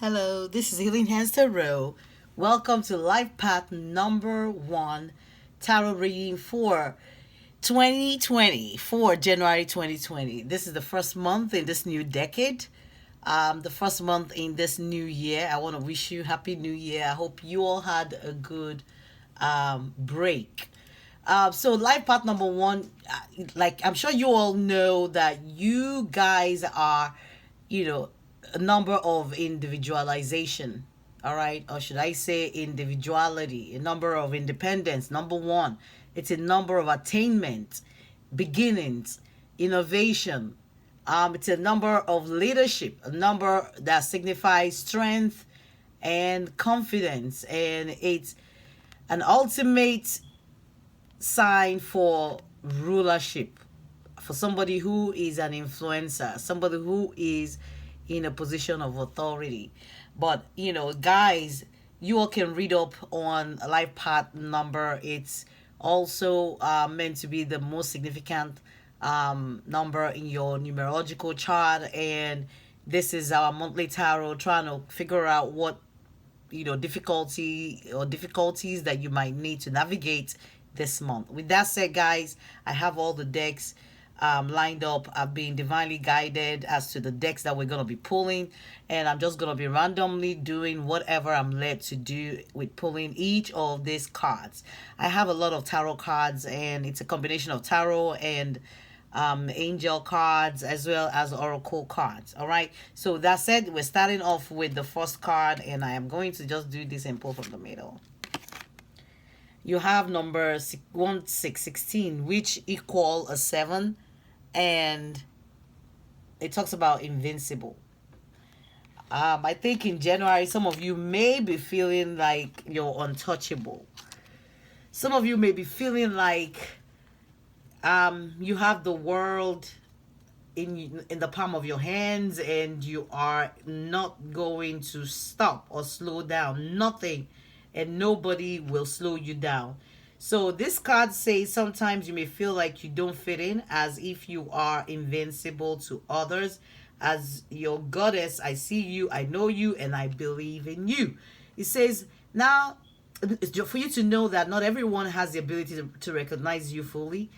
Hello, this is Healing Hands Tarot. Welcome to Life Path number 1 Tarot reading for 2020, for January 2020. This is the first month in this new decade, the first month in this new year. I want to wish you Happy New Year. I hope you all had a good break. So life path number 1, like I'm sure you all know that you guys are, you know, a number of individualization, all right, or should I say individuality, a number of independence. Number 1, it's a number of attainment, beginnings, innovation. It's a number of leadership, a number that signifies strength and confidence, and it's an ultimate sign for rulership, for somebody who is an influencer, somebody who is in a position of authority. But guys, you all can read up on life path number. It's also meant to be the most significant number in your numerological chart, and this is our monthly tarot, trying to figure out what difficulty or difficulties that you might need to navigate this month. With that said, guys, I have all the decks lined up. I've been divinely guided as to the decks that we're going to be pulling, and I'm just going to be randomly doing whatever I'm led to do with pulling each of these cards. I have a lot of tarot cards, and it's a combination of tarot and angel cards as well as oracle cards. All right, so that said, we're starting off with the first card, and I am going to just do this and pull from the middle. You have number 16, which equal a 7, and it talks about invincible. I think in January, some of you may be feeling like you're untouchable. Some of you may be feeling like you have the world in the palm of your hands, and you are not going to stop or slow down. Nothing and nobody will slow you down. So this card says sometimes you may feel like you don't fit in, as if you are invincible to others. As your goddess, I see you, I know you, and I believe in you. It says now, for you to know that not everyone has the ability to recognize you fully,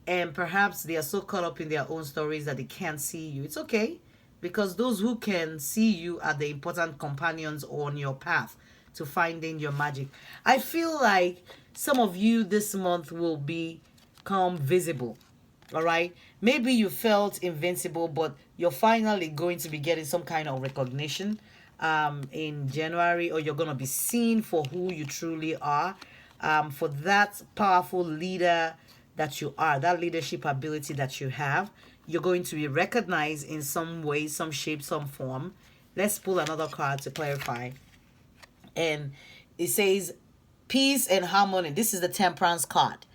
and perhaps they are so caught up in their own stories that they can't see you. It's okay, because those who can see you are the important companions on your path to finding your magic. I feel like some of you this month will become visible. All right, maybe you felt invincible, but you're finally going to be getting some kind of recognition in January, or you're going to be seen for who you truly are, for that powerful leader that you are, that leadership ability that you have. You're going to be recognized in some way, some shape, some form. Let's pull another card to clarify. And it says peace and harmony. This is the Temperance card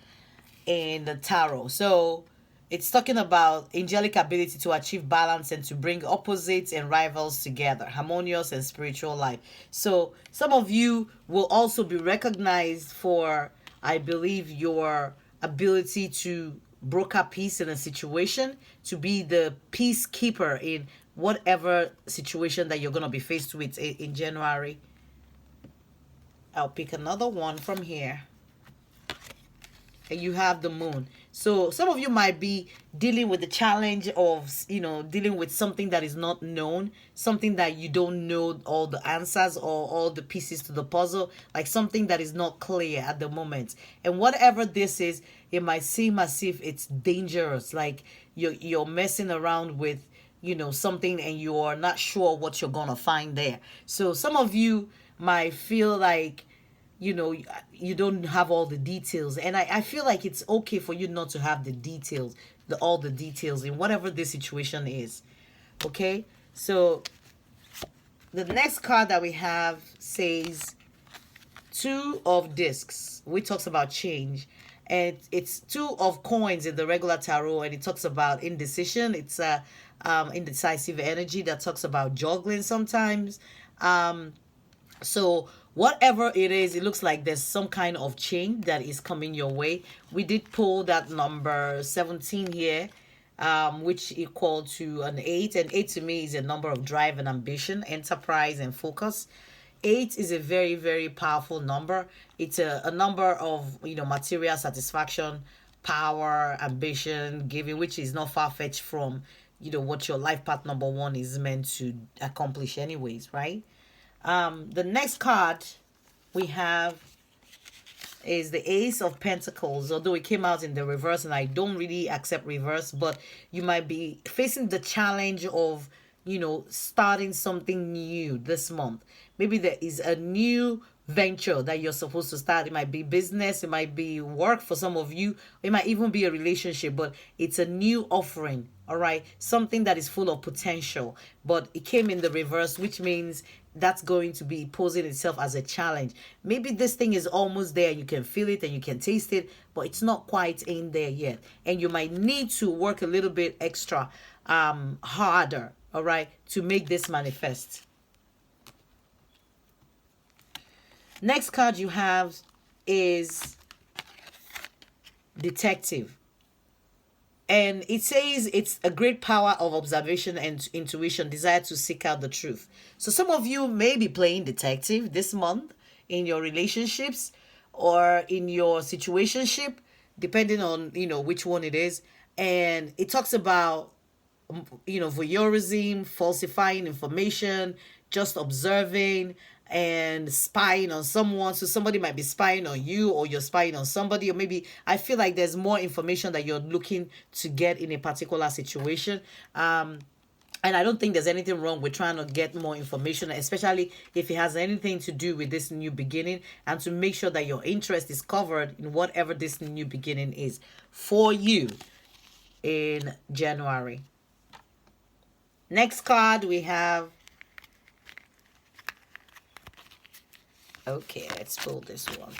in the tarot. So it's talking about angelic ability to achieve balance and to bring opposites and rivals together, harmonious and spiritual life. So some of you will also be recognized for, I believe, your ability to broker peace in a situation, to be the peacekeeper in whatever situation that you're going to be faced with in January. I'll pick another one from here. And you have the moon. So some of you might be dealing with the challenge of, dealing with something that is not known, something that you don't know all the answers or all the pieces to the puzzle, like something that is not clear at the moment. And whatever this is, it might seem as if it's dangerous, like you're messing around with, something, and you're not sure what you're going to find there. So some of you might feel like you don't have all the details, and I feel like it's okay for you not to have the details, all the details in whatever the situation is. Okay, so the next card that we have says 2 of discs, which talks about change, and it's 2 of coins in the regular tarot, and it talks about indecision. It's indecisive energy that talks about juggling sometimes. So whatever it is, it looks like there's some kind of change that is coming your way. We did pull that number 17 here, which equal to an 8. And 8 to me is a number of drive and ambition, enterprise and focus. 8 is a very, very powerful number. It's a number of, material satisfaction, power, ambition, giving, which is not far-fetched from, what your life path number 1 is meant to accomplish anyways, right? The next card we have is the Ace of Pentacles, although it came out in the reverse, and I don't really accept reverse, but you might be facing the challenge of, starting something new this month. Maybe there is a new venture that you're supposed to start. It might be business, it might be work for some of you, it might even be a relationship, but it's a new offering, all right? Something that is full of potential, but it came in the reverse, which means that's going to be posing itself as a challenge. Maybe this thing is almost there, you can feel it and you can taste it, but it's not quite in there yet, and you might need to work a little bit extra harder, all right, to make this manifest. Next card you have is Detective. And it says it's a great power of observation and intuition, desire to seek out the truth. So some of you may be playing detective this month in your relationships or in your situationship, depending on, which one it is. And it talks about, voyeurism, falsifying information, just observing and spying on someone. So somebody might be spying on you, or you're spying on somebody, or maybe I feel like there's more information that you're looking to get in a particular situation. And I don't think there's anything wrong with trying to get more information, especially if it has anything to do with this new beginning, and to make sure that your interest is covered in whatever this new beginning is for you in January. Next card we have. Okay, let's pull this one.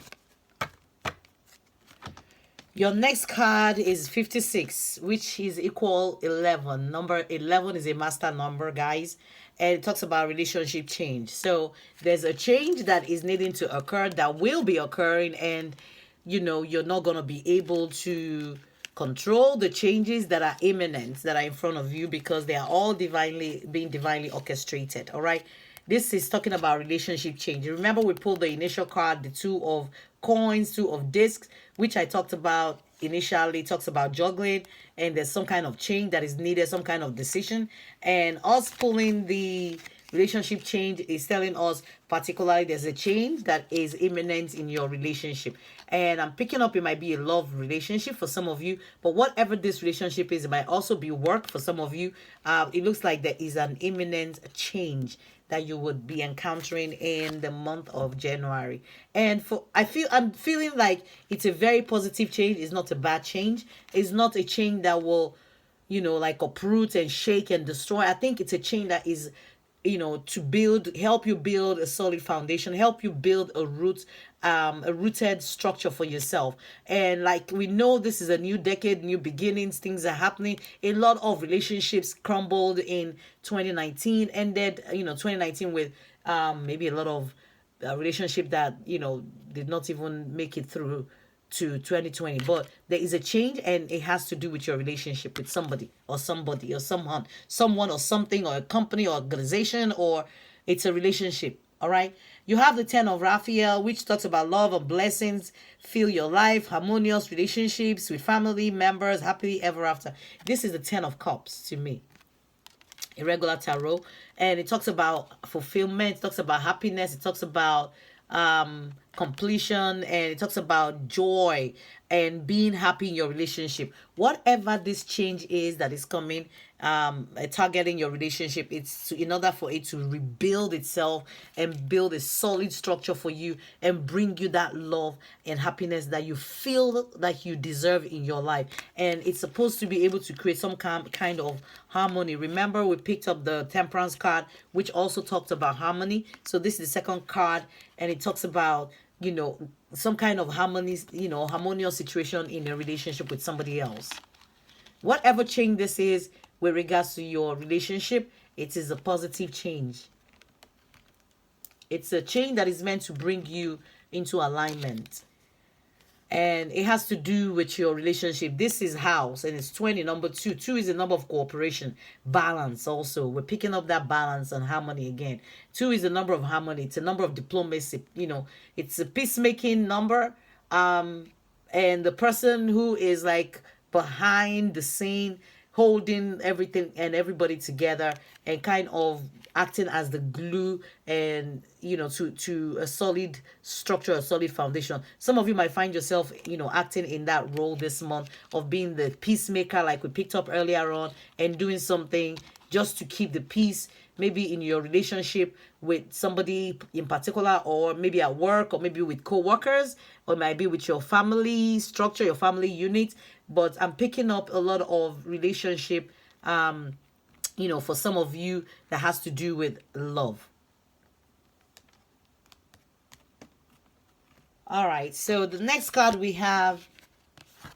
Your next card is 56, which is equal 11. Number 11 is a master number, guys. And it talks about relationship change. So there's a change that is needing to occur, that will be occurring. And, you're not going to be able to control the changes that are imminent, that are in front of you, because they are all being divinely orchestrated. All right. This is talking about relationship change. Remember, we pulled the initial card, the 2 of coins, 2 of discs, which I talked about initially. It talks about juggling, and there's some kind of change that is needed, some kind of decision. And us pulling the relationship change is telling us particularly there's a change that is imminent in your relationship. And I'm picking up, it might be a love relationship for some of you, but whatever this relationship is, it might also be work for some of you. It looks like there is an imminent change that you would be encountering in the month of January. And I'm feeling like it's a very positive change. It's not a bad change. It's not a change that will, like uproot and shake and destroy. I think it's a change that is, to help you build a solid foundation, help you build a rooted structure for yourself. And like we know, this is a new decade, new beginnings, things are happening. A lot of relationships crumbled in 2019, ended, 2019 with maybe a lot of relationship that, did not even make it through to 2020. But there is a change, and it has to do with your relationship with somebody or someone or something, or a company or organization, or it's a relationship. All right. You have the 10 of Raphael, which talks about love and blessings, feel your life, harmonious relationships with family members, happily ever after. This is the 10 of Cups to me, irregular tarot, and it talks about fulfillment, it talks about happiness, it talks about completion, and it talks about joy and being happy in your relationship. Whatever this change is that is coming, targeting your relationship, it's in order for it to rebuild itself and build a solid structure for you and bring you that love and happiness that you feel that you deserve in your life. And it's supposed to be able to create some kind of harmony. Remember, we picked up the Temperance card, which also talked about harmony. So this is the second card, and it talks about, some kind of harmony, harmonious situation in a relationship with somebody else. Whatever change this is with regards to your relationship, it is a positive change. It's a change that is meant to bring you into alignment. and it has to do with your relationship. This is house, and it's 20. Number two. Two is the number of cooperation, balance. Also, we're picking up that balance and harmony again. Two is the number of harmony. It's a number of diplomacy. It's a peacemaking number. And the person who is like behind the scene, holding everything and everybody together, and kind of acting as the glue, and to a solid structure, a solid foundation. Some of you might find yourself acting in that role this month of being the peacemaker, like we picked up earlier on, and doing something just to keep the peace, maybe in your relationship with somebody in particular, or maybe at work, or maybe with co-workers, or maybe with your family structure, your family unit. But I'm picking up a lot of relationship, for some of you, that has to do with love. All right, so the next card we have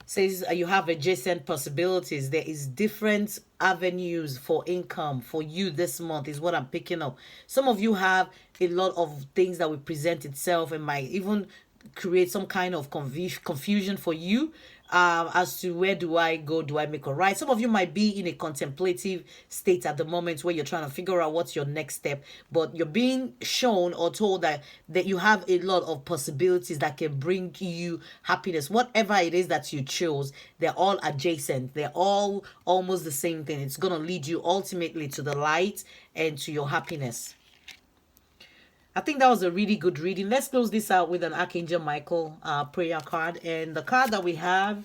says you have adjacent possibilities. There is different avenues for income for you this month, is what I'm picking up. Some of you have a lot of things that will present itself and might even create some kind of confusion for you, as to where do I go, do I make a right. Some of you might be in a contemplative state at the moment where you're trying to figure out what's your next step, but you're being shown or told that you have a lot of possibilities that can bring you happiness. Whatever it is that you chose, they're all adjacent, they're all almost the same thing. It's going to lead you ultimately to the light and to your happiness. I think that was a really good reading. Let's close this out with an Archangel Michael prayer card. And the card that we have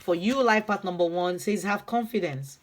for you, life path number 1, says have confidence.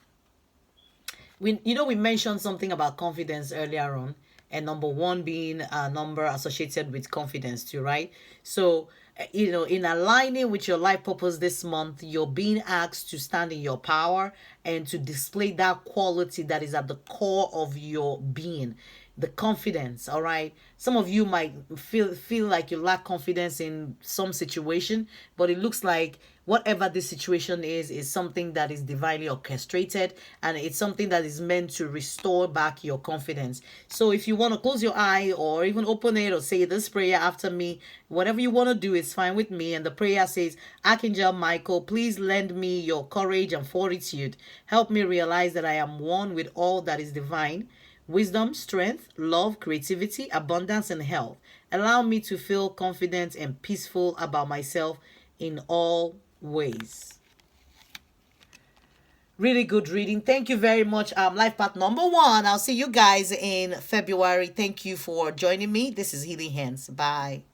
We mentioned something about confidence earlier on, and number 1 being a number associated with confidence too, right? So, in aligning with your life purpose this month, you're being asked to stand in your power and to display that quality that is at the core of your being, the confidence. All right, some of you might feel like you lack confidence in some situation, but it looks like whatever this situation is something that is divinely orchestrated, and it's something that is meant to restore back your confidence. So if you want to close your eye or even open it or say this prayer after me, whatever you want to do is fine with me. And the prayer says, Archangel Michael, please lend me your courage and fortitude. Help me realize that I am one with all that is divine. Wisdom, strength, love, creativity, abundance, and health. Allow me to feel confident and peaceful about myself in all ways. Really good reading. Thank you very much. Life path number 1. I'll see you guys in February. Thank you for joining me. This is Healing Hands. Bye.